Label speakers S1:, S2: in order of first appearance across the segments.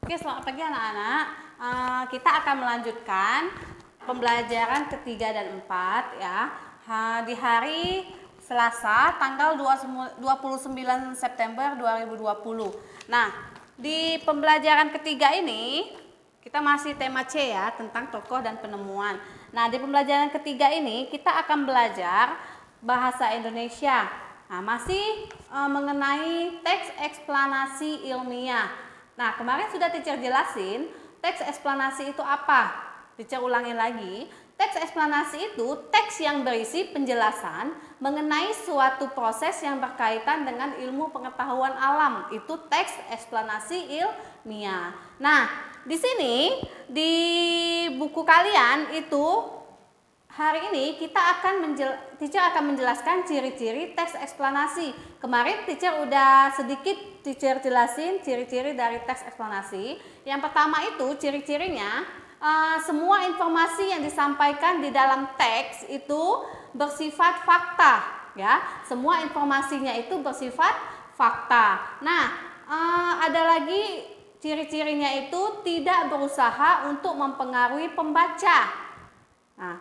S1: Oke, selamat pagi anak-anak. Kita akan melanjutkan pembelajaran ketiga dan 4 ya. Di hari Selasa tanggal 29 September 2020. Nah, di pembelajaran ketiga ini kita masih tema C ya, tentang tokoh dan penemuan. Nah, di pembelajaran ketiga ini kita akan belajar bahasa Indonesia. Nah, masih mengenai teks eksplanasi ilmiah. Nah, kemarin sudah teacher jelasin teks eksplanasi itu apa. Teacher ulangin lagi. Teks eksplanasi itu teks yang berisi penjelasan mengenai suatu proses yang berkaitan dengan ilmu pengetahuan alam. Itu teks eksplanasi ilmiah. Nah, di sini di buku kalian itu hari ini teacher akan menjelaskan ciri-ciri teks eksplanasi. Kemarin teacher udah sedikit jelasin ciri-ciri dari teks eksplanasi. Yang pertama itu ciri-cirinya, semua informasi yang disampaikan di dalam teks itu bersifat fakta, ya. Semua informasinya itu bersifat fakta. Nah, ada lagi ciri-cirinya itu tidak berusaha untuk mempengaruhi pembaca. Nah,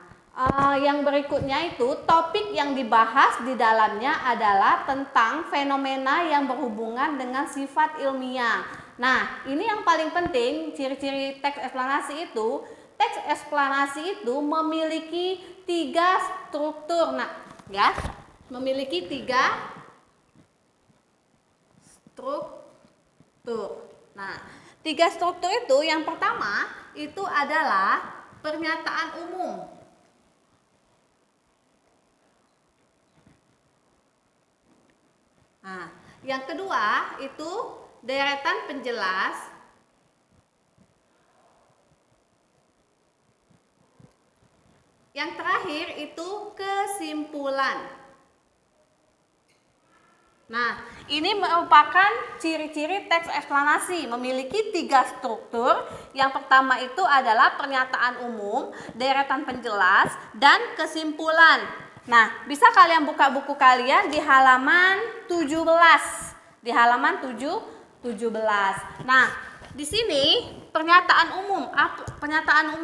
S1: yang berikutnya itu topik yang dibahas di dalamnya adalah tentang fenomena yang berhubungan dengan sifat ilmiah. Nah, ini yang paling penting, ciri-ciri teks eksplanasi itu. Teks eksplanasi itu memiliki 3 struktur. Nah, ya, memiliki 3 struktur. Nah, 3 struktur itu yang pertama itu adalah pernyataan umum. Nah, yang kedua itu deretan penjelas. Yang terakhir itu kesimpulan. Nah, ini merupakan ciri-ciri teks eksplanasi, memiliki 3 struktur. Yang pertama itu adalah pernyataan umum, deretan penjelas, dan kesimpulan. Nah, bisa kalian buka buku kalian di halaman 17. Di halaman 17. Nah, di sini pernyataan umum. Pernyataan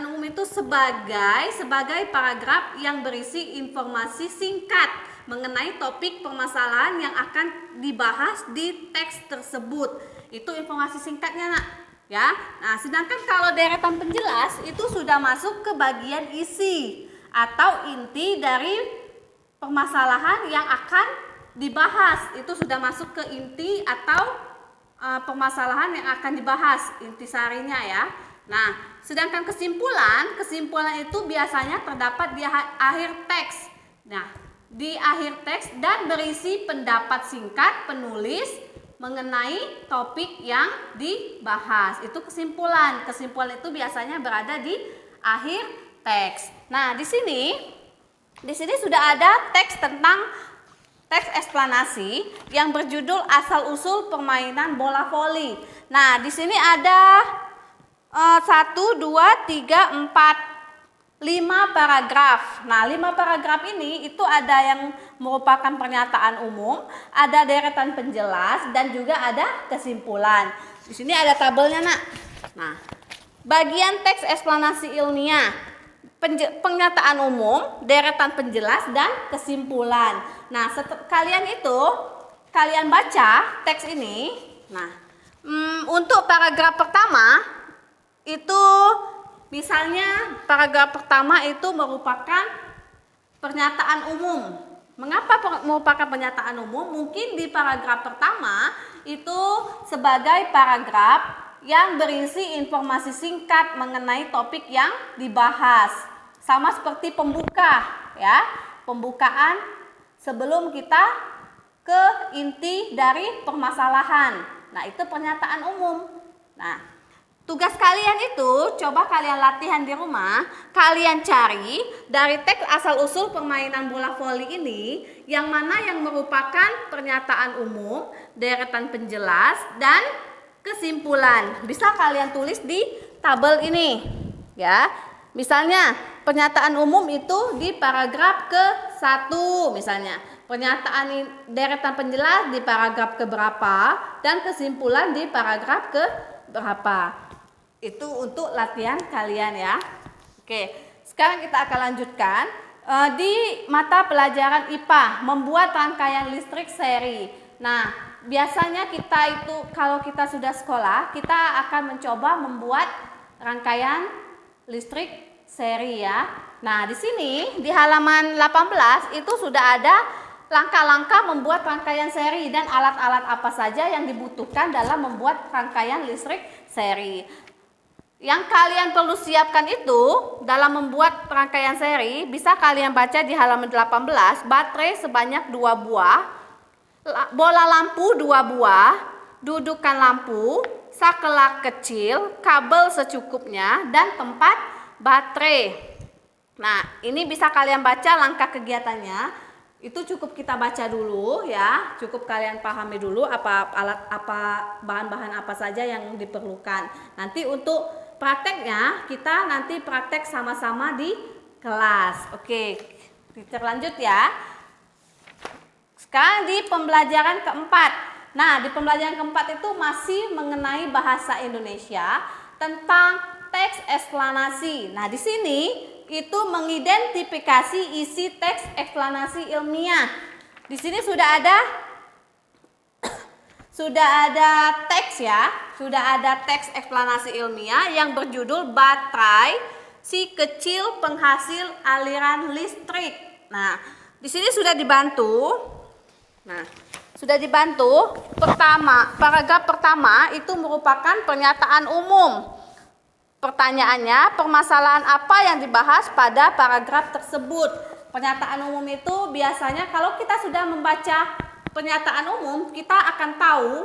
S1: umum itu sebagai paragraf yang berisi informasi singkat mengenai topik permasalahan yang akan dibahas di teks tersebut. Itu informasi singkatnya, Nak. Ya. Nah, sedangkan kalau deretan penjelas itu sudah masuk ke bagian isi atau inti dari permasalahan yang akan dibahas. Itu sudah masuk ke inti atau permasalahan yang akan dibahas, intisarinya ya. Nah, sedangkan kesimpulan itu biasanya terdapat di akhir teks. Nah, di akhir teks dan berisi pendapat singkat penulis mengenai topik yang dibahas. Itu kesimpulan. Kesimpulan itu biasanya berada di akhir teks. Nah, di sini sudah ada teks tentang teks eksplanasi yang berjudul asal-usul permainan bola voli. Nah, di sini ada 1, 2, 3, 4, 5 paragraf. Nah, 5 paragraf ini itu ada yang merupakan pernyataan umum, ada deretan penjelas, dan juga ada kesimpulan. Di sini ada tabelnya, Nak. Nah, bagian teks eksplanasi ilmiah, pernyataan umum, deretan penjelas, dan kesimpulan. Nah, kalian baca teks ini. Nah, untuk paragraf pertama itu misalnya paragraf pertama itu merupakan pernyataan umum. Mengapa merupakan pernyataan umum? Mungkin di paragraf pertama itu sebagai paragraf yang berisi informasi singkat mengenai topik yang dibahas. Sama seperti pembuka ya, pembukaan sebelum kita ke inti dari permasalahan. Nah, itu pernyataan umum. Nah, tugas kalian itu, coba kalian latihan di rumah, kalian cari dari teks asal-usul permainan bola voli ini, yang mana yang merupakan pernyataan umum, deretan penjelas, dan kesimpulan. Bisa kalian tulis di tabel ini, ya. Misalnya, pernyataan umum itu di paragraf ke-1 misalnya. deretan penjelas di paragraf keberapa dan kesimpulan di paragraf keberapa. Itu untuk latihan kalian ya. Oke, sekarang kita akan lanjutkan di mata pelajaran IPA, membuat rangkaian listrik seri. Nah, biasanya kita itu kalau kita sudah sekolah, kita akan mencoba membuat rangkaian listrik seri ya. Nah, di sini di halaman 18 itu sudah ada langkah-langkah membuat rangkaian seri dan alat-alat apa saja yang dibutuhkan dalam membuat rangkaian listrik seri. Yang kalian perlu siapkan itu dalam membuat rangkaian seri bisa kalian baca di halaman 18, baterai sebanyak 2 buah, bola lampu 2 buah, dudukan lampu, sakelar kecil, kabel secukupnya, dan tempat baterai. Nah, ini bisa kalian baca langkah kegiatannya. Itu cukup kita baca dulu ya, cukup kalian pahami dulu bahan-bahan apa saja yang diperlukan. Nanti untuk prakteknya kita nanti praktek sama-sama di kelas. Oke, kita lanjut ya. Sekarang di pembelajaran keempat. Nah, di pembelajaran keempat itu masih mengenai bahasa Indonesia tentang teks eksplanasi. Nah, di sini itu mengidentifikasi isi teks eksplanasi ilmiah. Di sini sudah ada teks ya, sudah ada teks eksplanasi ilmiah yang berjudul baterai si kecil penghasil aliran listrik. Nah, di sini sudah dibantu. Nah, sudah dibantu. Paragraf pertama itu merupakan pernyataan umum. Pertanyaannya, permasalahan apa yang dibahas pada paragraf tersebut? Pernyataan umum itu biasanya kalau kita sudah membaca pernyataan umum, kita akan tahu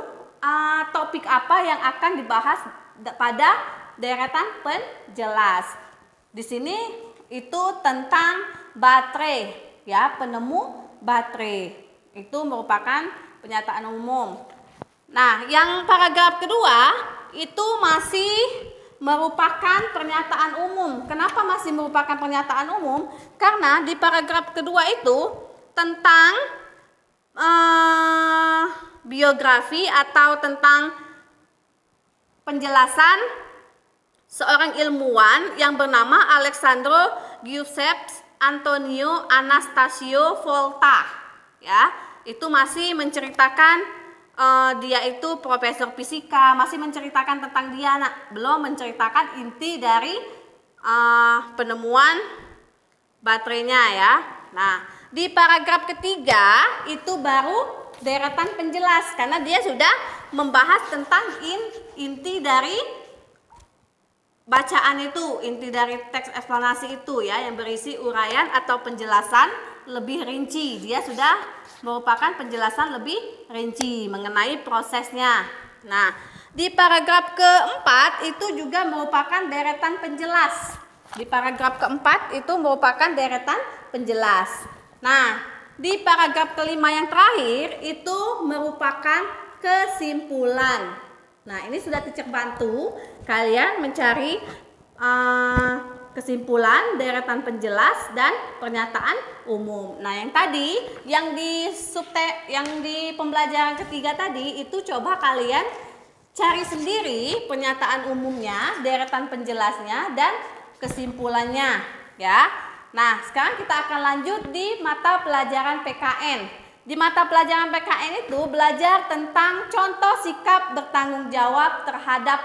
S1: topik apa yang akan dibahas pada deretan penjelas. Di sini itu tentang baterai, ya, penemu baterai. Itu merupakan pernyataan umum. Nah, yang paragraf kedua itu masih merupakan pernyataan umum. Kenapa masih merupakan pernyataan umum? Karena di paragraf kedua itu tentang biografi atau tentang penjelasan seorang ilmuwan yang bernama Alessandro Giuseppe Antonio Anastasio Volta. Ya, itu masih menceritakan dia itu profesor fisika, masih menceritakan tentang dia, belum menceritakan inti dari penemuan baterainya ya. Nah, di paragraf ketiga itu baru deretan penjelas karena dia sudah membahas tentang inti dari bacaan itu, inti dari teks eksplanasi itu ya, yang berisi uraian atau penjelasan lebih rinci. Dia sudah merupakan penjelasan lebih rinci mengenai prosesnya. Nah, di paragraf keempat itu juga merupakan deretan penjelas. Di paragraf keempat itu merupakan deretan penjelas. Nah, di paragraf kelima yang terakhir itu merupakan kesimpulan. Nah, ini sudah teacher bantu kalian mencari kesimpulan, deretan penjelas, dan pernyataan umum. Nah, yang tadi yang di pembelajaran ketiga tadi itu coba kalian cari sendiri pernyataan umumnya, deretan penjelasnya, dan kesimpulannya ya. Nah, sekarang kita akan lanjut di mata pelajaran PKN. Di mata pelajaran PKN itu belajar tentang contoh sikap bertanggung jawab terhadap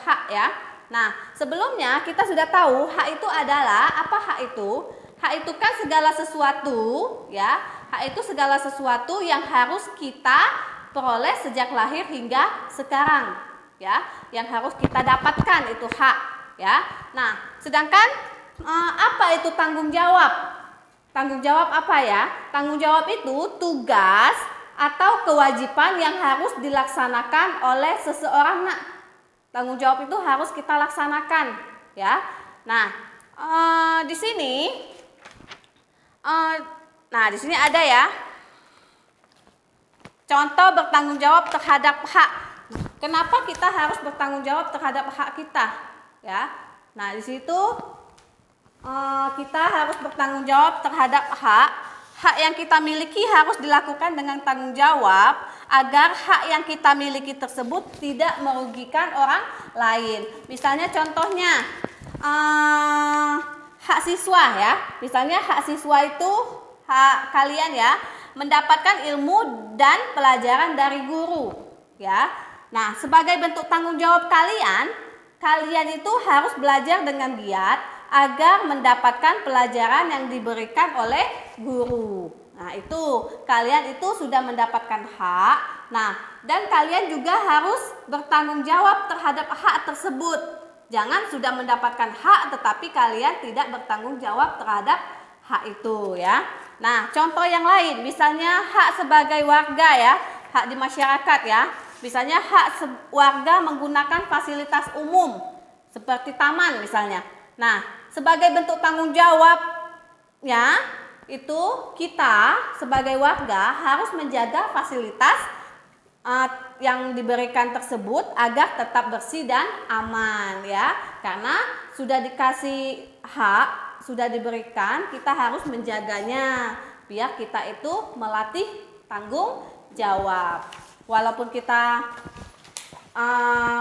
S1: hak ya. Nah, sebelumnya kita sudah tahu hak itu adalah apa hak itu? Hak itu kan segala sesuatu ya. Hak itu segala sesuatu yang harus kita peroleh sejak lahir hingga sekarang ya, yang harus kita dapatkan itu hak ya. Nah, sedangkan apa itu tanggung jawab? Tanggung jawab apa ya? Tanggung jawab itu tugas atau kewajiban yang harus dilaksanakan oleh seseorang. Tanggung jawab itu harus kita laksanakan ya. Nah, di sini di sini ada ya. Contoh bertanggung jawab terhadap hak. Kenapa kita harus bertanggung jawab terhadap hak kita? Ya. Nah, di situ kita harus bertanggung jawab terhadap hak hak yang kita miliki harus dilakukan dengan tanggung jawab agar hak yang kita miliki tersebut tidak merugikan orang lain. Misalnya contohnya hak siswa ya. Misalnya hak siswa itu hak kalian ya, mendapatkan ilmu dan pelajaran dari guru ya. Nah, sebagai bentuk tanggung jawab kalian itu harus belajar dengan giat agar mendapatkan pelajaran yang diberikan oleh guru. Nah, itu kalian itu sudah mendapatkan hak. Nah, dan kalian juga harus bertanggung jawab terhadap hak tersebut. Jangan sudah mendapatkan hak tetapi kalian tidak bertanggung jawab terhadap hak itu ya. Nah, contoh yang lain, misalnya hak sebagai warga ya, hak di masyarakat ya. Misalnya hak warga menggunakan fasilitas umum seperti taman misalnya. Nah, sebagai bentuk tanggung jawabnya itu kita sebagai warga harus menjaga fasilitas yang diberikan tersebut agar tetap bersih dan aman ya. Karena sudah dikasih hak, sudah diberikan, kita harus menjaganya biar kita itu melatih tanggung jawab. Walaupun kita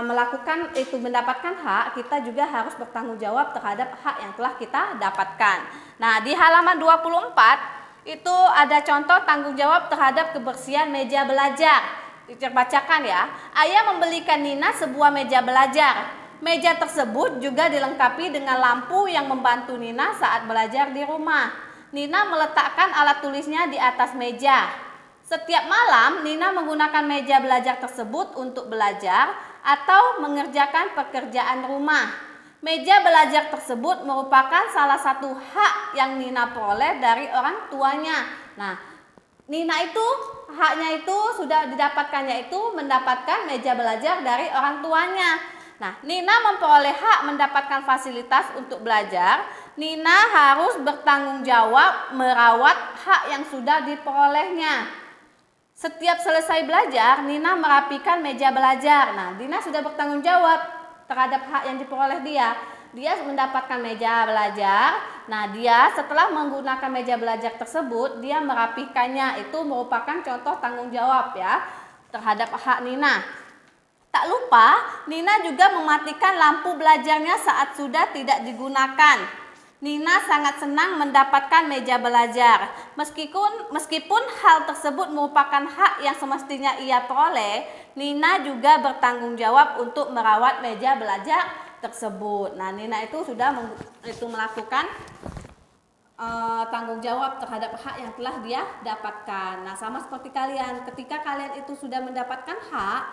S1: melakukan itu mendapatkan hak, kita juga harus bertanggung jawab terhadap hak yang telah kita dapatkan. Nah, di halaman 24 itu ada contoh tanggung jawab terhadap kebersihan meja belajar. Dibacakan ya. Ayah membelikan Nina sebuah meja belajar. Meja tersebut juga dilengkapi dengan lampu yang membantu Nina saat belajar di rumah. Nina meletakkan alat tulisnya di atas meja. Setiap malam Nina menggunakan meja belajar tersebut untuk belajar atau mengerjakan pekerjaan rumah. Meja belajar tersebut merupakan salah satu hak yang Nina peroleh dari orang tuanya. Nah, Nina itu haknya itu sudah didapatkannya itu mendapatkan meja belajar dari orang tuanya. Nah, Nina memperoleh hak mendapatkan fasilitas untuk belajar. Nina harus bertanggung jawab merawat hak yang sudah diperolehnya. Setiap selesai belajar, Nina merapikan meja belajar. Nah, Nina sudah bertanggung jawab terhadap hak yang diperoleh dia. Dia mendapatkan meja belajar. Nah, dia setelah menggunakan meja belajar tersebut, dia merapikannya. Itu merupakan contoh tanggung jawab ya terhadap hak Nina. Tak lupa, Nina juga mematikan lampu belajarnya saat sudah tidak digunakan. Nina sangat senang mendapatkan meja belajar. Meskipun hal tersebut merupakan hak yang semestinya ia peroleh, Nina juga bertanggung jawab untuk merawat meja belajar tersebut. Nah, Nina itu sudah melakukan tanggung jawab terhadap hak yang telah dia dapatkan. Nah, sama seperti kalian, ketika kalian itu sudah mendapatkan hak,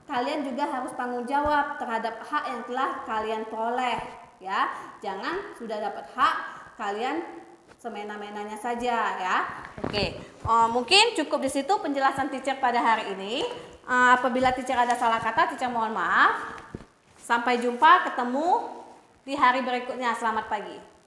S1: kalian juga harus tanggung jawab terhadap hak yang telah kalian peroleh ya. Jangan sudah dapat hak kalian semena-menanya saja ya. Oke, mungkin cukup di situ penjelasan teacher pada hari ini. Apabila teacher ada salah kata, teacher mohon maaf. Sampai jumpa, ketemu di hari berikutnya. Selamat pagi.